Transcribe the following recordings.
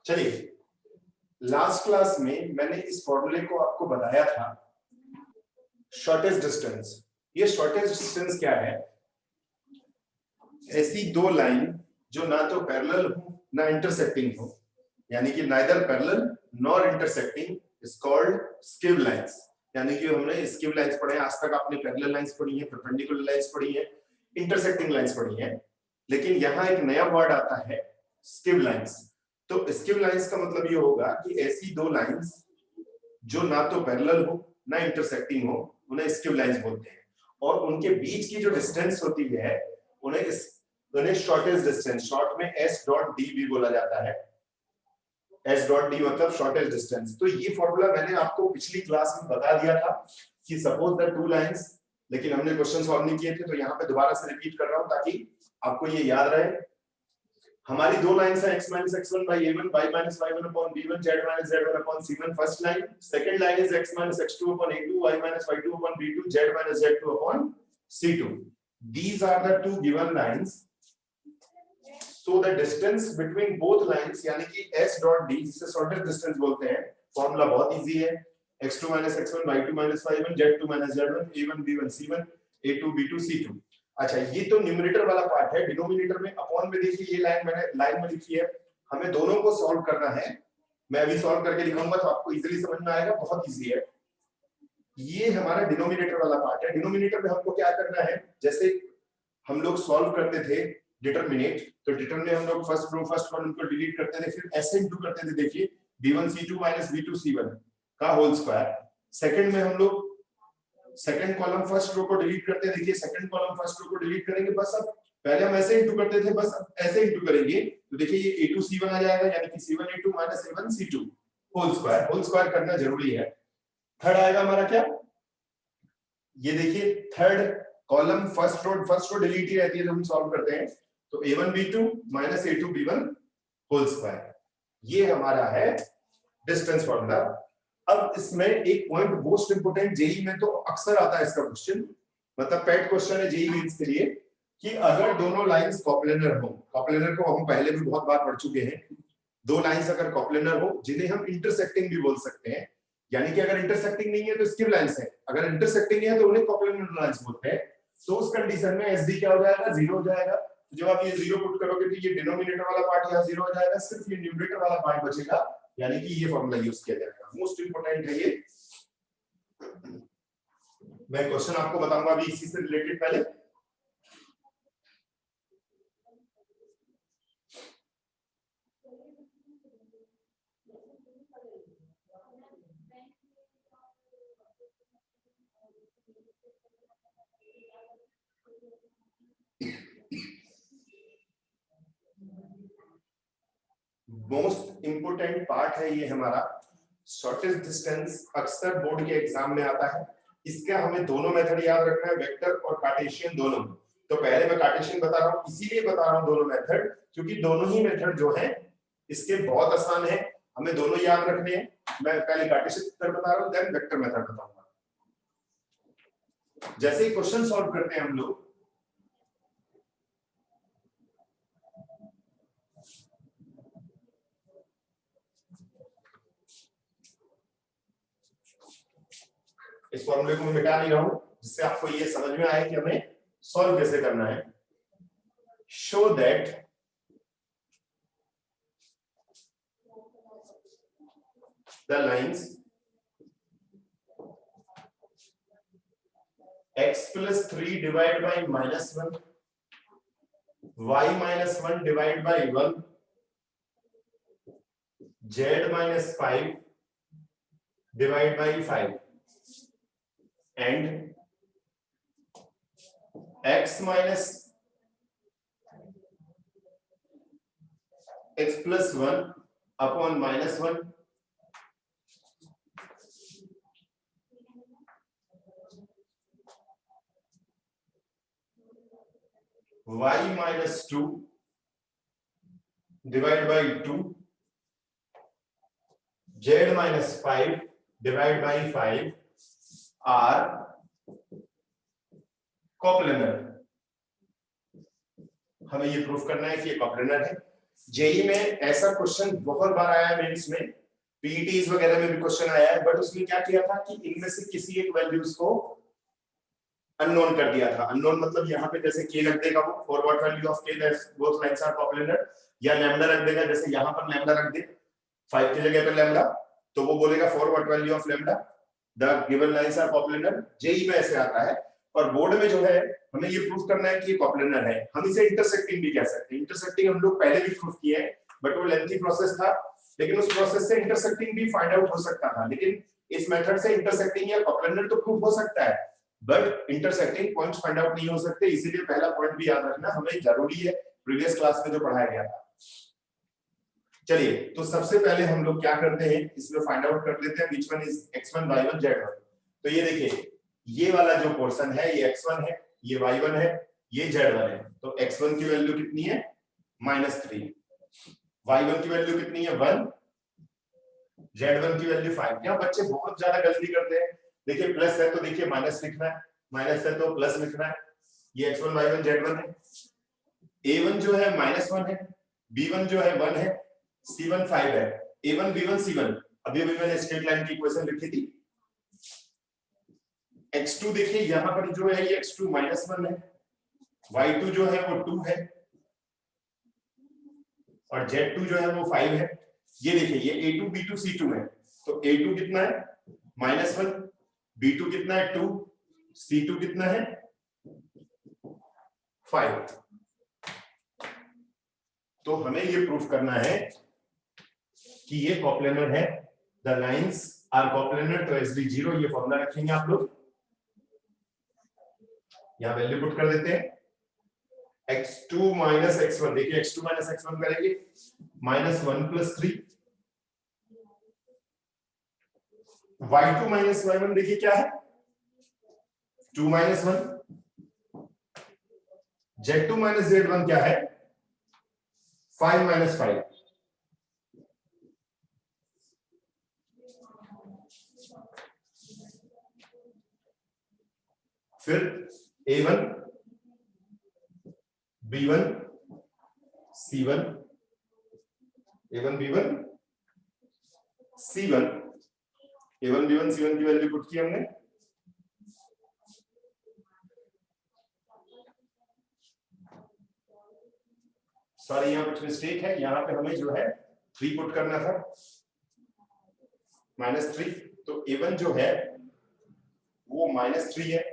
चलिए, last class में मैंने इस फॉर्मूले को आपको बताया था, शॉर्टेस्ट डिस्टेंस। ये शॉर्टेस्ट डिस्टेंस क्या है? ऐसी दो लाइन जो ना तो पैरेलल हो ना इंटरसेक्टिंग हो, यानी कि neither parallel nor intersecting is called skew lines. यानी कि हमने स्किव लाइंस पढ़े हैं, आज तक आपने पैरेलल लाइंस पढ़ी है, परपेंडिकुलर लाइंस पढ़ी है, इंटरसेक्टिंग लाइंस पढ़ी है, लेकिन यहाँ एक नया वर्ड आता है स्किव लाइंस। तो स्किव लाइंस का मतलब ये होगा कि ऐसी दो लाइंस जो ना तो पैरेलल हो ना इंटरसेक्टिंग हो, उन्हें स्किव लाइंस बोलते हैं। और उनके बीच की जो डिस्टेंस होती है उन्हें शॉर्टेस्ट डिस्टेंस, शॉर्ट में एस डॉट डी भी बोला जाता है। एस डॉट डी मतलब शॉर्टेस्ट डिस्टेंस। तो ये फॉर्मूला मैंने आपको पिछली क्लास में बता दिया था कि सपोज द टू लाइंस, लेकिन हमने क्वेश्चन सॉल्व नहीं किए थे, तो यहाँ पे दोबारा से रिपीट कर रहा हूँ ताकि आपको ये याद रहे। हमारी दो लाइंस है x minus x1 by a1, y minus y1 upon b1, z minus z1 upon c1, first line. Second line is x minus x2 upon a2, y minus y2 upon b2, z minus z2 upon c2. These are the two given lines. So the distance between both lines यानी कि s dot d, जिसे shortest distance बोलते हैं, formula बहुत easy है। x2 minus x1, y2 minus y1, z2 minus z1, a1 b1 c1, a2 b2 c2। अच्छा ये तो न्यूमरेटर वाला पार्ट है। डिनोमिनेटर में अपॉन में देखिए ये लाइन मैंने लाइन में लिखी है, हमें दोनों को सॉल्व करना है। मैं अभी सॉल्व करके दिखाऊंगा तो आपको इजीली समझ में आएगा, बहुत इजी है। ये हमारा डिनोमिनेटर वाला पार्ट है। डिनोमिनेटर में हमको क्या करना है, जैसे हम लोग सॉल्व करते थे डिटरमिनेट, तो डिटरमिनेट हम लोग फर्स्ट रो फर्स्ट कॉलम को डिलीट करते थे, फिर ऐसे इनटू करते थे। देखिए b1 c2 minus b2 c1 का होल स्क्वायर। सेकंड में हम लोग सेकंड कॉलम फर्स्ट रो को डिलीट करते हैं। देखिए सेकंड कॉलम फर्स्ट रो को डिलीट करेंगे, बस अब पहले हम ऐसे इनटू करते थे, बस अब ऐसे इनटू करेंगे तो देखिए ये a2 c1 आ जाएगा, यानी कि c1 a2 minus a1 c2 whole square. Whole square करना जरूरी है। थर्ड आएगा हमारा क्या, ये देखिए third column first row delete ही रहती है जब हम सॉल्व करते हैं, तो a1 b2 minus a2 b1 whole square. ये हमारा है डिस्टेंस फॉर्मूला। अब इसमें एक पॉइंट मोस्ट इंपोर्टेंट, जेई में तो अक्सर आता है इसका क्वेश्चन, मतलब पेट क्वेश्चन है जेई मेंस के लिए, कि अगर दोनों लाइंस कॉप्लेनर हो, कॉप्लेनर को हम पहले भी बहुत बार पढ़ चुके हैं, दो लाइंस अगर कॉप्लेनर हो जिन्हें हम इंटरसेक्टिंग भी बोल सकते हैं, यानी कि अगर इंटरसेक्टिंग नहीं है तो स्किप लाइंस है, अगर इंटरसेक्टिंग है तो उन्हें कॉप्लेनर लाइंस बोलते हैं। तो उस कंडीशन में एसडी क्या हो जाएगा, जीरो हो जाएगा। जब आप ये जीरो पुट करोगे तो ये डिनोमिनेटर वाला पार्ट यहाँ जीरो हो जाएगा, सिर्फ ये न्यूमरेटर वाला पार्ट बचेगा, यानी कि ये फॉर्मूला यूज किया जाएगा। मोस्ट इंपोर्टेंट है ये। मैं क्वेश्चन आपको बताऊंगा अभी इसी से रिलेटेड। पहले मोस्ट इंपोर्टेंट पार्ट है ये हमारा शॉर्टेस्ट डिस्टेंस, अक्सर बोर्ड के एग्जाम में आता है। इसका हमें दोनों मेथड याद रखना है, वेक्टर और कार्टेशियन दोनों। तो पहले मैं कार्टेशियन बता रहा हूँ, इसीलिए बता रहा हूँ दोनों मेथड, क्योंकि दोनों ही मेथड जो है इसके बहुत आसान है, हमें दोनों याद रखने हैं। मैं पहले कार्टेशियन मेथड बता रहा हूँ, देन वेक्टर मेथड बताऊंगा। जैसे ही क्वेश्चन सॉल्व करते हैं हम लोग, इस फॉर्मूले को मैं मिटा नहीं रहा हूं, जिससे आपको ये समझ में आए कि हमें सॉल्व कैसे करना है। Show that the lines x plus 3 divided by -1, y minus 1 divided by 1, z minus 5 divided by 5, and x minus x plus 1 upon -1, y minus 2 divided by 2, z minus 5 divided by 5 are कॉप्लेनर। हमें ये proof करना है कि ये कॉप्लेनर है। JEE में ऐसा question बहुत बार आया है, मेंस में, पीईटीज वगैरह में भी क्वेश्चन आया है, बट उसमें क्या किया था कि इनमें से किसी एक वैल्यूज को अननोन कर दिया था। अननोन मतलब यहाँ पे जैसे के रख देगा वो, फॉर व्हाट वैल्यू ऑफ के बोथ लाइंस आर कॉप्लेनर, या लैम्डा रख देगा, जैसे यहाँ पर लैम्डा रख दे 5 की जगह पे लैम्डा, तो वो बोलेगा for what value of lambda the given lines are coplanar. JEE में ऐसे आता है, और बोर्ड में जो है हमें ये प्रूफ करना है कि ये कॉप्लेनर है। हम इसे इंटरसेक्टिंग भी कह सकते हैं। इंटरसेक्टिंग हम लोग पहले भी प्रूफ किए हैं, बट वो लेंथी प्रोसेस था, लेकिन उस प्रोसेस से इंटरसेक्टिंग भी फाइंड आउट हो सकता था। लेकिन इस मेथड से इंटरसेक्टिंग या कॉप्लेनर तो प्रूफ हो सकता है, but intersecting points find out नहीं हो सकते। इसीलिए पहला पॉइंट भी याद रखना हमें जरूरी है, प्रीवियस क्लास में जो पढ़ाया गया था। चलिए, तो सबसे पहले हम लोग क्या करते हैं, इसमें फाइंड आउट कर लेते हैं which one is x1 y1 z1। तो ये देखिए, ये वाला जो पोर्शन है ये x1 है, ये y1 है, ये z1 है। तो x1 की वैल्यू कितनी है, -3, y1 की वैल्यू कितनी है 1, z1 की वैल्यू 5। यहाँ बच्चे बहुत ज्यादा गलती करते हैं। देखिए प्लस है तो देखिए माइनस लिखना है, माइनस है तो प्लस लिखना है। ये x1 y1 z1 है। a1 जो है -1 है, b1 जो है 1 है, c1 5 है, a1 b1 c1। अभी अभी मैंने स्ट्रेट लाइन की इक्वेशन लिखी थी। x2 देखिए यहाँ पर जो है ये x2 -1 है, y2 जो है वो 2 है और z2 जो है वो 5 है। ये देखिए ये a2 b2 c2 है, तो a2 कितना है -1, b2 कितना है 2, c2 कितना है 5। तो हमें ये प्रूफ करना है कि ये कॉप्लेनर है, द लाइंस आर कॉप्लेनर। तो SD0 ये फॉर्मूला रखेंगे आप लोग, यहां वैल्यू पुट कर देते हैं x2 - x1। देखिए x2 - x1 करेंगे -1 + 3, y2 - y1 देखिए क्या है 2 - 1, z2 - z1 क्या है 5 - 5। फिर a1 b1 c1, a1 b1 c1, a1 b1 c1 की वैल्यू पुट की हमने। सॉरी यहाँ कुछ मिस्टेक है, यहाँ पे हमें जो है 3 पुट करना था -3, तो a1 जो है वो -3 है।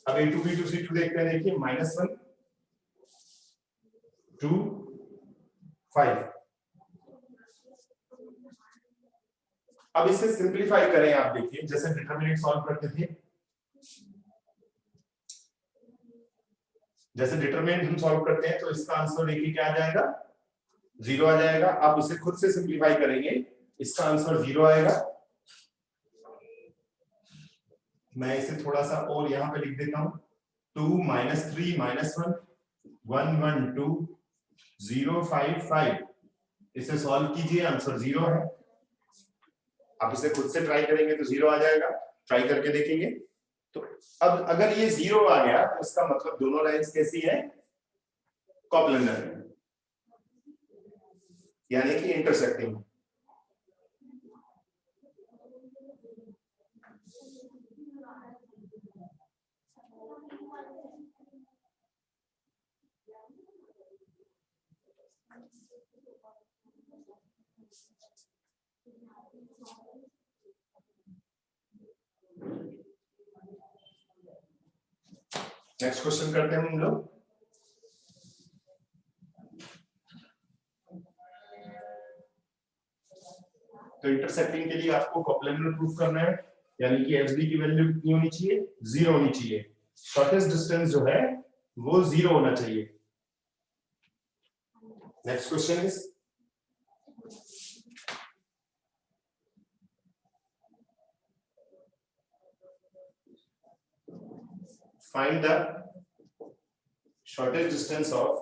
अब a2 b2 c2 देखते हैं, देखिए -1 2 5। अब इसे सिंपलीफाई करें, आप देखिए जैसे डिटरमिनेंट सॉल्व करते थे, जैसे डिटरमिनेंट हम सॉल्व करते हैं तो इसका आंसर देखिए क्या आ जाएगा 0 आ जाएगा। आप उसे खुद से सिंपलीफाई करेंगे, इसका आंसर 0 आएगा। मैं इसे थोड़ा सा और यहां पे लिख देता हूं 2 - 3 - 1 1 1 2 0 5 5। इसे सॉल्व कीजिए, आंसर 0 है। आप इसे खुद से ट्राई करेंगे तो 0 आ जाएगा, ट्राई करके देखेंगे। तो अब अगर ये 0 आ गया तो इसका मतलब दोनों लाइंस कैसी है कॉप्लेनर है, यानी कि इंटरसेक्टिंग। नेक्स्ट क्वेश्चन करते हैं हम लोग। तो इंटरसेक्टिंग के लिए आपको कॉप्लेनर प्रूफ करना है, यानी कि एचडी की वैल्यू कितनी होनी चाहिए 0 होनी चाहिए। शॉर्टेस्ट डिस्टेंस जो है वो 0 होना चाहिए। Next question is find the shortest distance of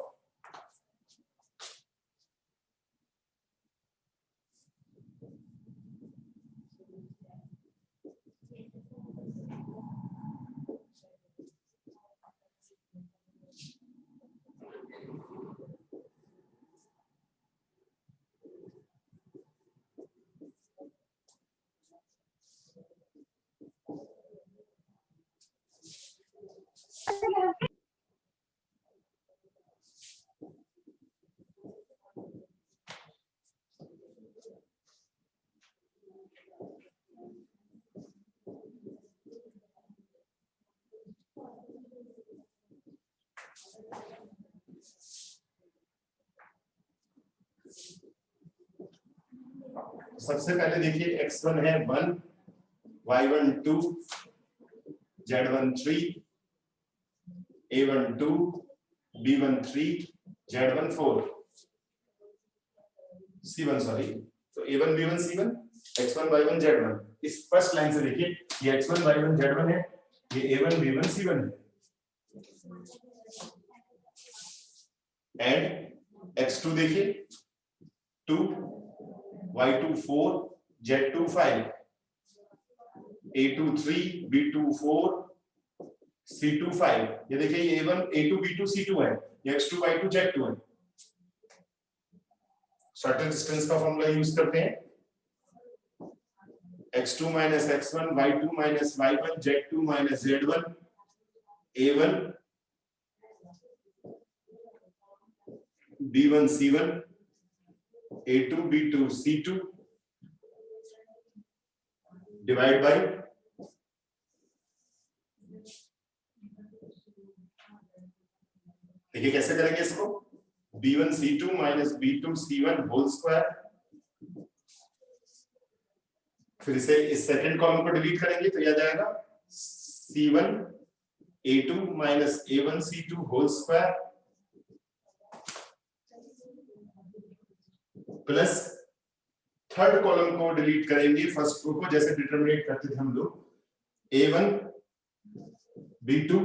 सबसे पहले देखिए x1 है 1, y1 2, z1 3, a1 2, b1 3, z1 4, c1 sorry. तो a1 b1 c1 x1 y1 z1। इस फर्स्ट लाइन से देखिए ये x1 y1 z1 है, ये a1 b1 c1 है। एंड x2 देखिए 2, y2 4, z2 5, a2 3, b2 4, c2 5। ये देखिए ये a1 a2 b2 c2 है, ये x2 y2 z2 है। शॉर्टेस्ट डिस्टेंस का फॉर्मूला यूज करते हैं, x2 minus x1, y2 minus y1, z2 minus z1, a1, b1 c1, a2 b2 c2 divide by देखिए कैसे करेंगे इसको b1 c2 minus b2 c1 whole square, फिर इसे इस सेकंड कॉलम को डिलीट करेंगे तो यह जाएगा c1 a2 minus a1 c2 whole square plus third column को डिलीट करेंगे फर्स्ट रो को जैसे डिटरमिनेट करते थे हम लोग a1 b2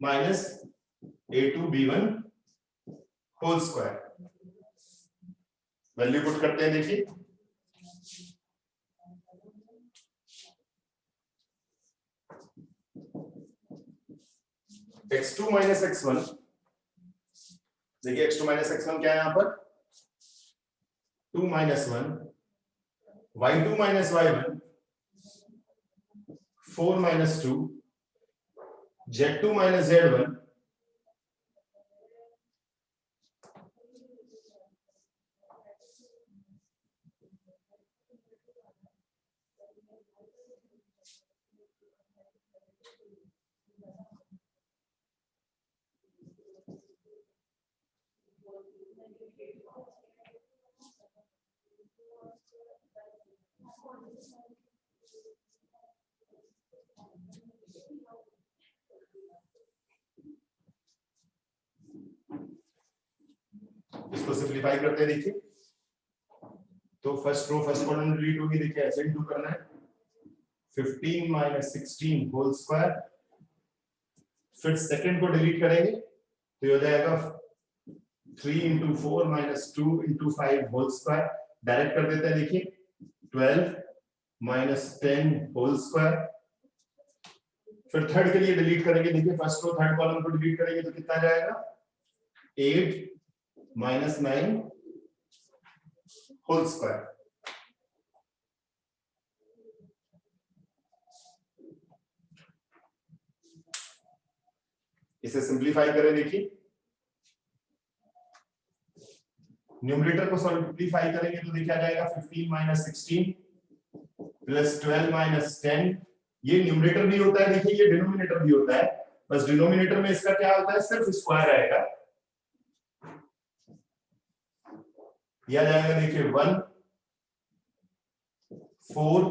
minus a2 b1 whole square, value put करते हैं देखिए x2 minus x1, देखिए x2 minus x1 क्या है यहां पर 2 minus 1, y2 minus y1 4 minus 2, z2 minus z1 इसको सिंपलीफाई करते हैं देखिए तो first row first column delete होगी, देखिए ऐसे इंटू करना है 15 minus 16 होल स्क्वायर, फिर सेकंड को डिलीट करेंगे तो हो जाएगा 3 into 4 minus 2 into 5 whole square, direct कर देते हैं देखिए 12 minus 10 होल स्क्वायर, फिर थर्ड के लिए डिलीट करेंगे देखिए फर्स्ट रो थर्ड कॉलम को डिलीट करेंगे तो कितना जाएगा 8 minus 9 होल स्क्वायर, इसे सिंपलीफाई करें देखिए न्यूमरेटर को सिंपलीफाई करेंगे तो देखा जाएगा 15 minus 16 प्लस 12 minus 10, ये न्यूमरेटर भी होता है देखिए ये डिनोमिनेटर भी होता है, बस डिनोमिनेटर में इसका क्या होता है सिर्फ स्क्वायर आएगा, यह जाएगा देखिए 1 4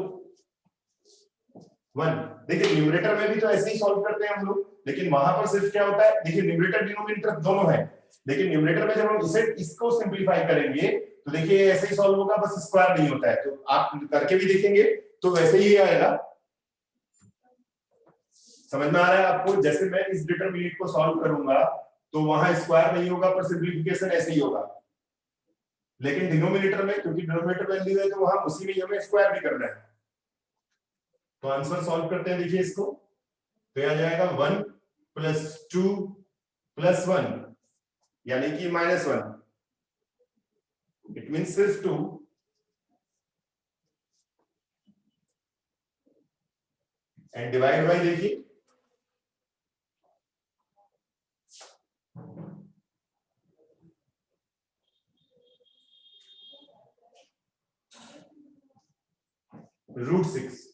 1, देखिए न्यूमरेटर में भी तो ऐसे ही सॉल्व करते हैं हम लोग, लेकिन वहां पर सिर्फ क्या होता है देखिए न्यूमरेटर डिनोमिनेटर दोनों है, लेकिन न्यूमरेटर में जब हम इसे इसको सिंपलीफाई करेंगे तो देखिए ऐसे ही सॉल्व होगा, बस स्क्वायर नहीं होता है, तो आप करके भी देखेंगे तो वैसे ही आएगा, समझ में आ रहा है आपको, जैसे मैं इस डिटरमिनेंट को सॉल्व करूंगा तो वहां स्क्वायर नहीं होगा पर सिंपलीफिकेशन ऐसे ही होगा, लेकिन डिनोमिनेटर में क्योंकि डिनोमिनेटर वैल्यू है तो वहां उसी में हमें स्क्वायर भी करना है, तो आंसर सॉल्व करते हैं देखिए इसको तो यह आ जाएगा 1 plus 2 plus 1 यानी कि -1, इट मींस सिर्फ 2 एंड डिवाइड बाय देखिए √6,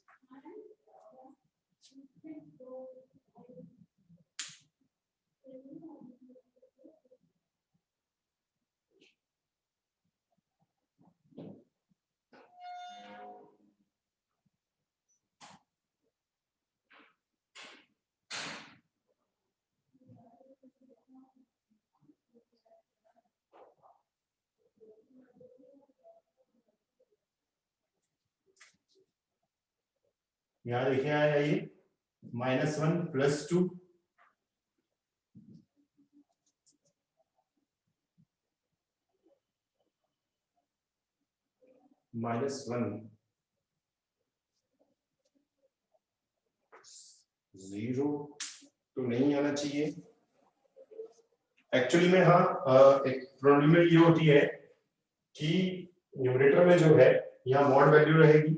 यहां देखिए आया ये -1 plus 2 -1 0 तो नहीं आना चाहिए एक्चुअली में, हाँ एक प्रॉब्लम में ये होती है कि न्यूमरेटर में जो है यहाँ मॉड वैल्यू रहेगी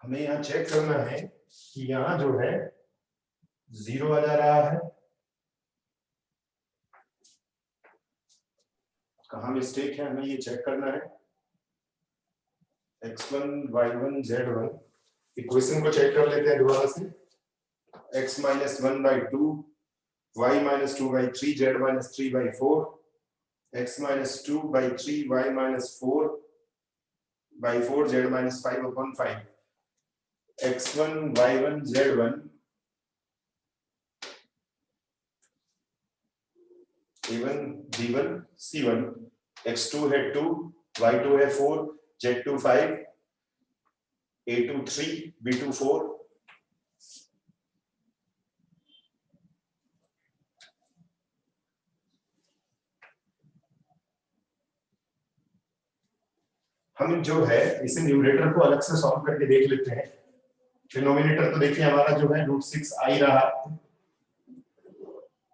हमें यहाँ चेक करना है कि यहाँ जो है 0 आ जा रहा है, कहाँ मिस्टेक है हमें ये चेक करना है। x1 y1 z1 इक्वेशन को चेक कर लेते हैं दोबारा से। x minus 1 by 2 y minus 2 by 3 z minus 3 by 4 x minus 2 by 3 y minus 4 by 4 z minus 5 upon 5 x1 y1 z1 a1 b1 c1 x2 है 2 y2 है 4 z2 5 a2 3 b2 4 हम जो है इसे न्यूमरेटर को अलग से सॉल्व करके देख लेते हैं। डिनोमिनेटर तो देखिए हमारा जो है √6 रहा,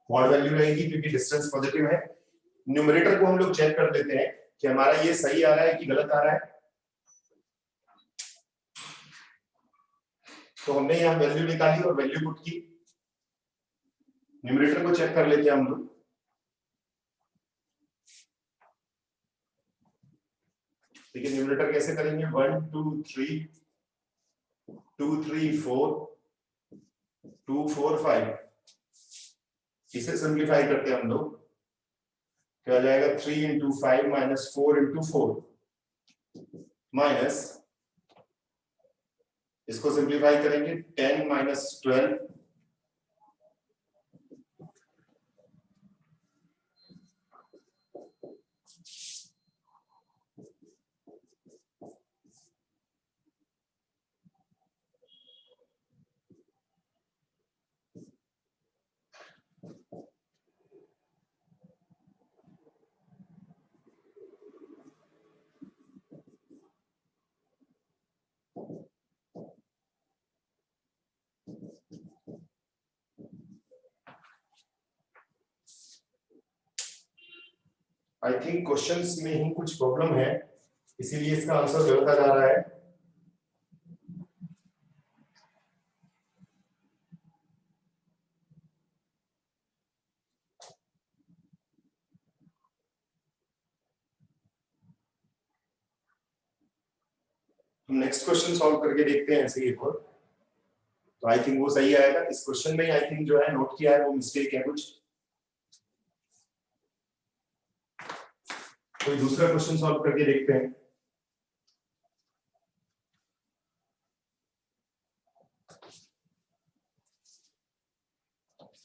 मॉड वैल्यू रहेगी क्योंकि डिस्टेंस पॉजिटिव है। न्यूमरेटर को हम लोग चेक कर लेते हैं कि हमारा ये सही आ रहा है कि गलत आ रहा है। तो हमने यहाँ वैल्यू निकाली और वैल्यू पुट की। न्यूमरेटर को चेक कर लेते हैं हम लोग। देखिए न्यूमरेटर कैसे करेंगे, 1 2 3 2 3 4 2 4 5, इसे सिंप्लीफाई करते हैं हम लोग, क्या आ जाएगा 3 into 5 minus 4 into 4 माइनस, इसको सिंप्लीफाई करेंगे 10 minus 12 आई थिंक क्वेश्चंस में ही कुछ प्रॉब्लम है, इसीलिए इसका आंसर गलत आ जा रहा है। हम नेक्स्ट क्वेश्चन सॉल्व करके देखते हैं ऐसे एक और, तो आई थिंक वो सही आएगा। इस क्वेश्चन में आई थिंक जो है नोट किया है वो मिस्टेक है कुछ। कोई दूसरा क्वेश्चन सॉल्व करके देखते हैं।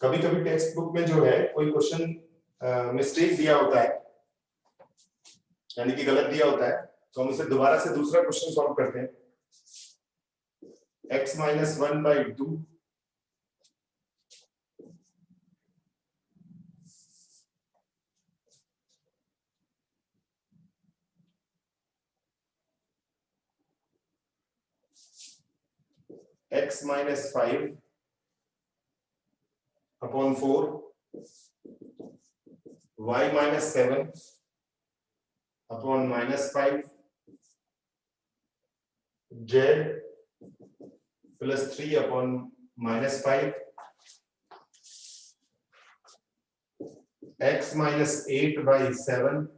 कभी कभी टेक्स्ट बुक में जो है कोई क्वेश्चन मिस्टेक दिया होता है, यानी कि गलत दिया होता है, तो हम इसे दोबारा से दूसरा क्वेश्चन सॉल्व करते हैं। x minus 1 by 2 x minus 5 upon 4 y minus 7 upon minus 5 z plus 3 upon minus 5 x minus 8 by 7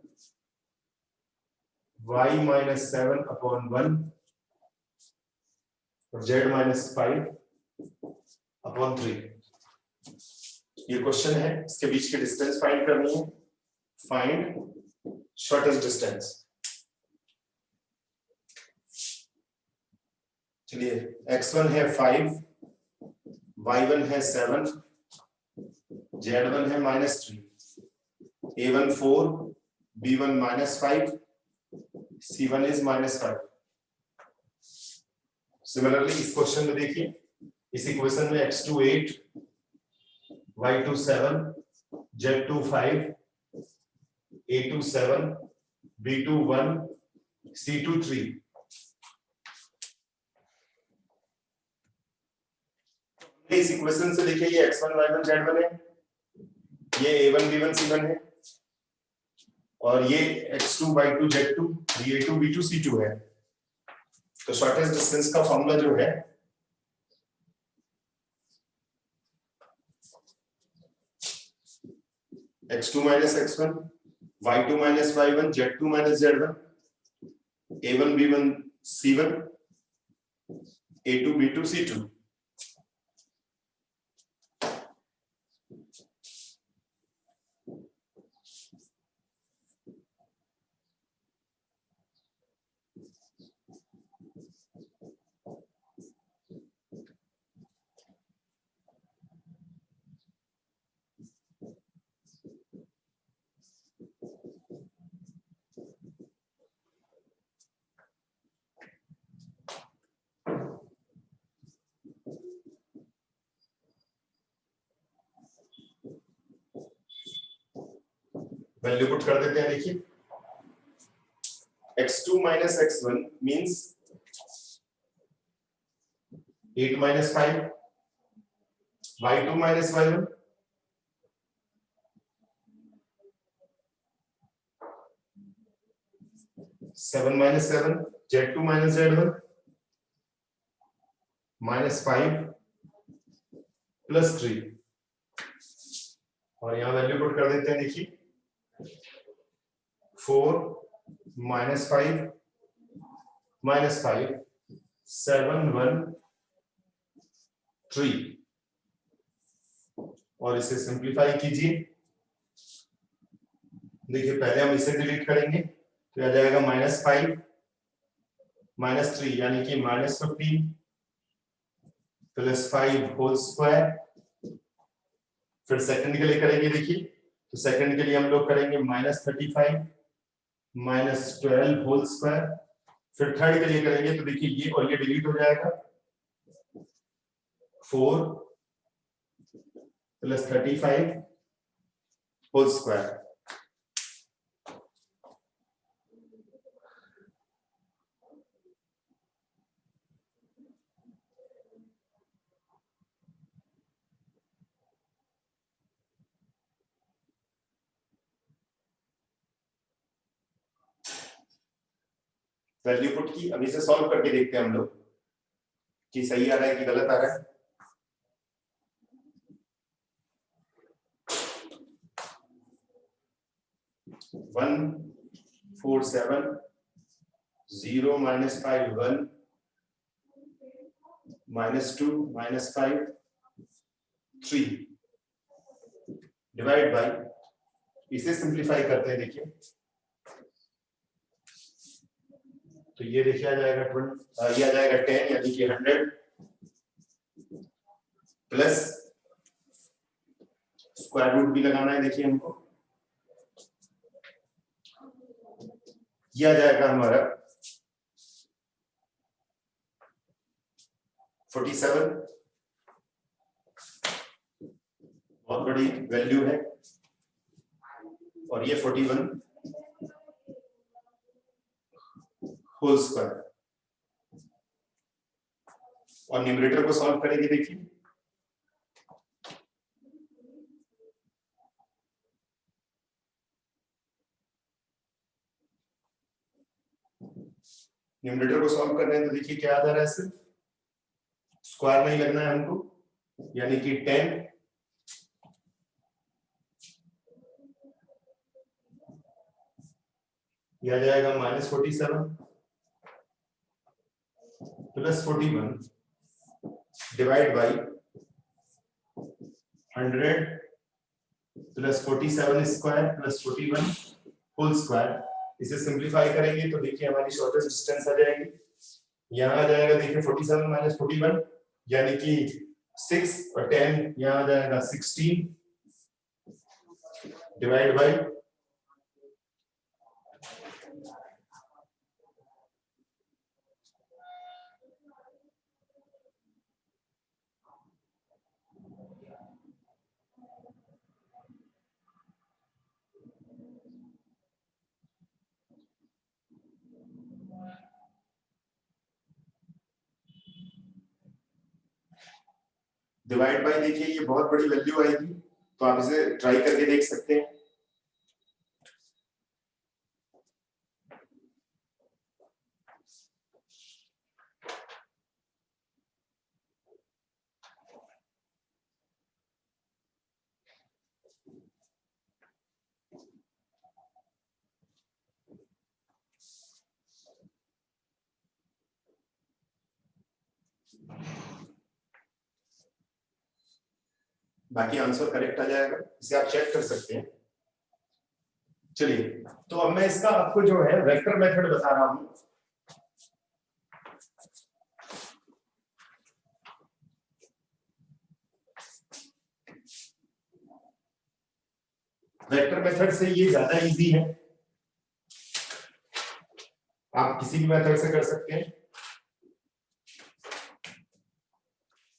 y minus 7 upon 1 और z minus 5 upon 3। ये क्वेश्चन है, इसके बीच की डिस्टेंस फाइंड करनी है। Find shortest distance. चलिए x1 है 5, y1 है 7, z1 है -3, a1 4, b1 -5, c1 is -5। Similarly इस क्वेश्चन में देखिए, इस इक्वेशन में x2 8, y2 7, z2 5, a2 7, b2 1, c2 3। इस इक्वेशन से देखिए ये x1 y1 z1 है, ये a1 b1 c1 है, और ये x2 y2 z2, ये a2 b2 c2 है। तो शॉर्टेस्ट डिस्टेंस का फॉर्मूला जो है x2 minus x1, y2 minus y1, z2 minus z1, a1 b1 c1, a2 b2 c2। Value put कर देते हैं। देखिए x2 minus x1 means 8 minus 5, y2 minus y1 7 minus 7, z2 minus z1 minus 5 plus 3, और यहां value put कर देते हैं। देखिए 4 minus 5 minus 5 7 1 3, और इसे सिंप्लीफाई कीजिए। देखिए पहले हम इसे डिलीट करेंगे तो आ जाएगा -5 -3 यानी कि -15 +5 होल स्क्वायर। फिर सेकंड के लिए करेंगे। देखिए तो सेकंड के लिए हम लोग करेंगे -35 -12 होल स्क्वायर। फिर थर्ड के लिए करेंगे तो देखिए ये और ये डिलीट हो जाएगा, 4 + 35 होल स्क्वायर। वैल्यू पुट की। अभी से सॉल्व करके देखते हैं हम लोग कि सही आ रहा है कि गलत आ रहा है। वन 4 7 0 -5 1 -2 -5 3 डिवाइड बाय, इसे सिंप्लीफाई करते हैं। देखिए तो ये देखिए आ जाएगा 20, ये आ जाएगा 10 यानी कि 100 प्लस स्क्वायर रूट भी लगाना है। देखिए हमको ये आ जाएगा हमारा 47, बहुत बड़ी वैल्यू है, और ये 41 होल स्क्वायर। और न्यूमरेटर को सॉल्व करेंगे। देखिए न्यूमरेटर को सॉल्व कर रहे हैं तो देखिए क्या आ जा रहा है, सिर्फ स्क्वायर नहीं लगना है हमको, यानी कि 10 ये आ जाएगा -47 plus 41 divide by 100 plus 47 square plus 41 whole square. इसे सिंप्लीफाई करेंगे तो देखिए हमारी शॉर्टेस्ट डिस्टेंस आ जाएगी। यहाँ आ जाएगा देखिए 47 - 41 यानी कि 6, और 10 यहाँ आ जाएगा 16 डिवाइड बाई डिवाइड बाय देखिए ये बहुत बड़ी वैल्यू आएगी, तो आप इसे ट्राई करके देख सकते हैं। बाकी आंसर करेक्ट आ जाएगा, इसे आप चेक कर सकते हैं। चलिए, तो अब मैं इसका आपको जो है वेक्टर मेथड बता रहा हूं। वेक्टर मेथड से ये ज्यादा इजी है, आप किसी भी मेथड से कर सकते हैं।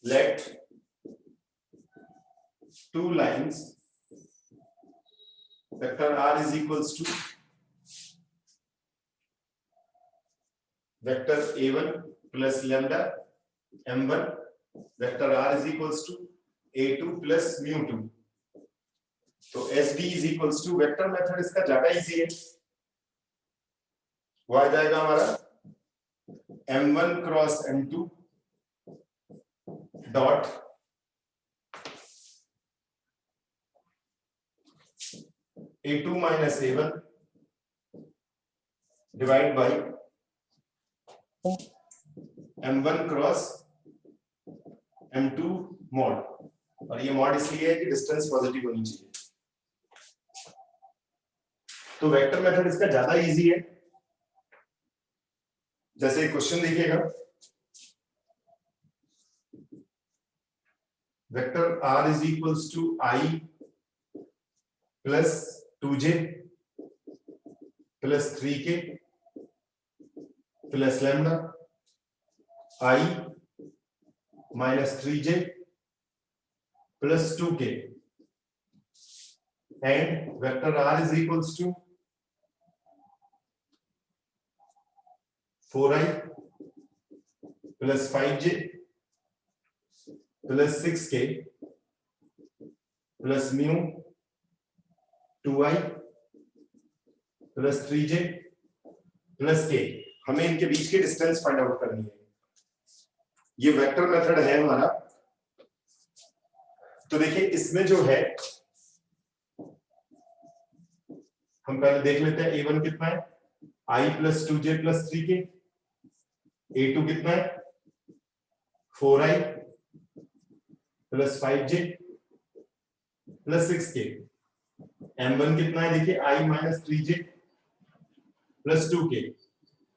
Let two lines vector r is equals to vector a1 plus lambda m1, vector r is equals to a2 plus mu2। तो sd is equals to vector method इसका ज्यादा इजी है, वो आ जाएगा हमारा m1 cross m2 dot a2 minus a1 divide by m1 cross m2 mod, और ये mod इसलिए है कि डिस्टेंस पॉजिटिव होनी चाहिए। तो वेक्टर मेथड इसका ज्यादा इजी है। जैसे क्वेश्चन देखिएगा, vector r is equals to i plus 2j plus 3k plus lambda i minus 3j plus 2k and vector r is equals to 4i plus 5j plus 6k plus mu 2i plus 3j plus k। हमें इनके बीच की distance find out करनी है। ये vector method है हमारा। तो देखिए इसमें जो है हम पहले देख लेते हैं a1 कितना है, i plus 2j plus 3k, a2 कितना है 4i plus 5j plus 6k, m1 कितना है देखिए i minus 3j plus 2k,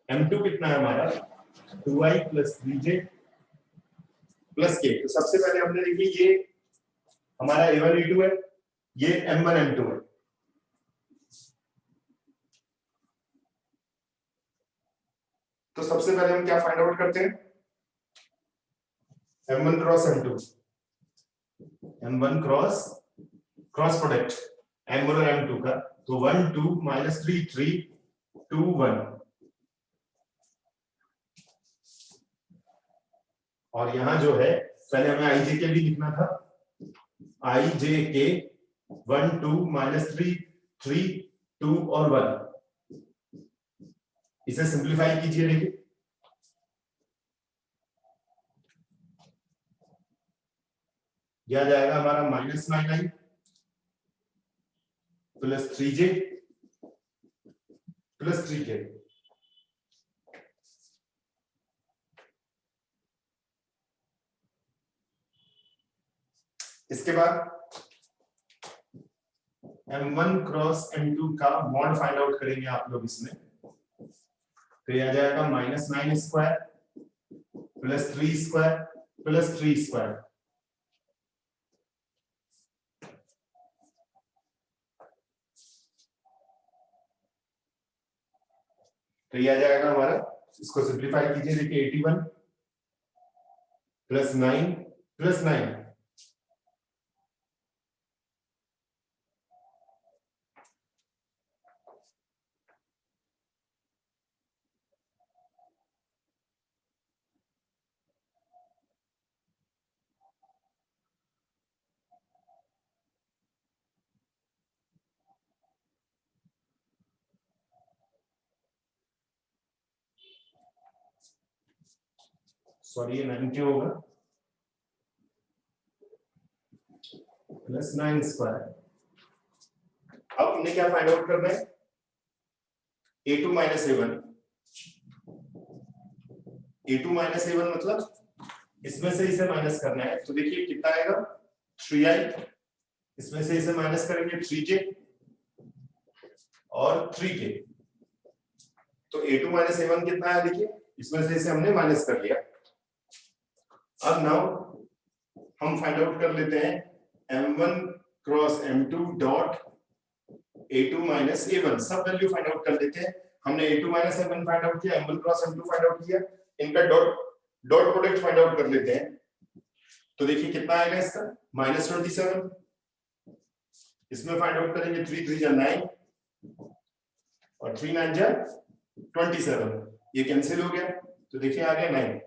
m2 कितना है हमारा 2i plus 3j plus k। तो सबसे पहले हमने देखिए ये हमारा a1 a2 है, ये m1 m2 है। तो सबसे पहले हम क्या फाइंड आउट करते हैं, m1 cross m2, m1 cross product m1 और m2 का, तो 1 2 माइनस 3 3 2 1, और यहां जो है पहले हमें आई जे के भी लिखना था, आई जे के 1 2 माइनस 3 3 2 और 1। इसे सिंप्लीफाई कीजिए, देखिए यह जाएगा हमारा minus 9i plus 3j plus 3k। इसके बाद m1 क्रॉस m2 का मॉड फाइंड आउट करेंगे आप लोग इसमें। तो यह आ जाएगा minus 9 square plus 3 square plus 3 square. तो यह आ जाएगा हमारा, इसको सिंप्लीफाई कीजिए, देखिए 81 प्लस 9 प्लस 9, सॉरी ये 9 क्यों होगा, प्लस 9 स्क्वायर। अब हमने क्या फाइंड आउट करना है, a2 minus a1। a2 minus a1 मतलब इसमें से इसे माइनस करना है, तो देखिए कितना आएगा 3i, इसमें से इसे माइनस करेंगे 3j और 3k, तो a2 माइनस a1 कितना है, देखिए इसमें से इसे हमने माइनस कर लिया। अब नाउ हम फाइंड आउट कर लेते हैं m1 cross m2 dot a2 minus a1, सब वैल्यू फाइंड आउट कर लेते हैं। हमने a2 minus a1 find out किया, m1 cross m2 find out किया, इनका डॉट प्रोडक्ट फाइंड आउट कर लेते हैं। तो देखिए कितना आएगा इसका -27, इसमें फाइंड आउट करेंगे 3 3 जा 9 और 3 9 जा 27, ये कैंसिल हो गया, तो देखिए आ गया 9।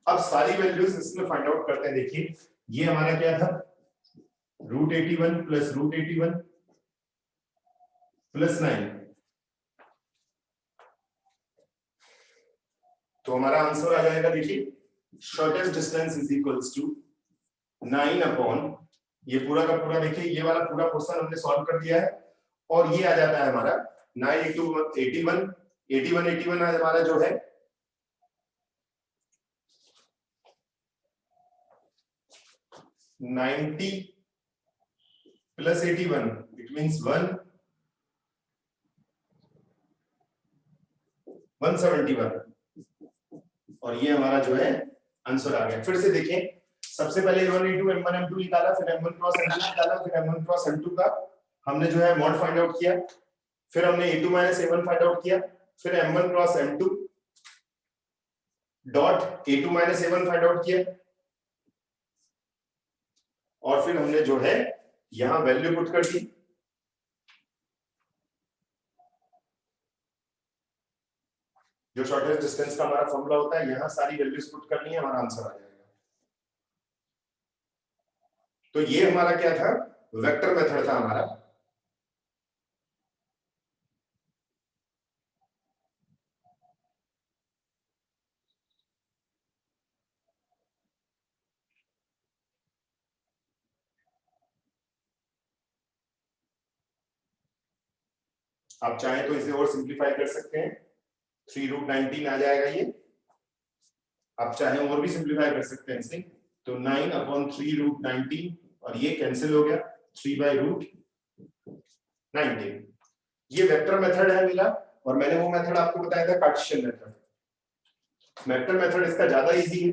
अब सारी वैल्यूज इसमें फाइंड आउट करते हैं। देखिए ये हमारा क्या था, √81 प्लस √81 प्लस 9, तो हमारा आंसर आ जाएगा, देखिए shortest distance is equals to 9 upon, ये पूरा का पूरा देखिए ये वाला पूरा क्वेश्चन हमने सॉल्व कर दिया है, और ये आ जाता है हमारा 9 into 81 हमारा जो है 90 प्लस 81, इट मींस 171, और ये हमारा जो है आंसर आ गया। फिर से देखें, सबसे पहले a1 a2 m1 m2 निकाला, फिर m1 क्रॉस m2 निकाला, फिर m1 क्रॉस m2 का हमने जो है मॉड फाइंड आउट किया, फिर हमने a2 minus a1 find out किया, फिर m1 cross m2 dot a2 minus a1 find out किया, और फिर हमने जो है यहां वैल्यू पुट कर दी। जो शॉर्टेस्ट डिस्टेंस का हमारा फॉर्मूला होता है, यहां सारी वैल्यूज पुट करनी है, हमारा आंसर आ जाएगा। तो ये हमारा क्या था, वेक्टर मेथड था हमारा। आप चाहें तो इसे और सिंप्लीफाई कर सकते हैं, 3√19 आ जाएगा ये। आप चाहें और भी सिंप्लीफाई कर सकते हैं इसे, तो 9 अपॉन 3√19, और ये कैंसिल हो गया 3/√19। ये वेक्टर मेथड है मेरा, और मैंने वो मेथड आपको बताया था कार्टेशियन मेथड। वेक्टर मेथड इसका ज्यादा इजी है,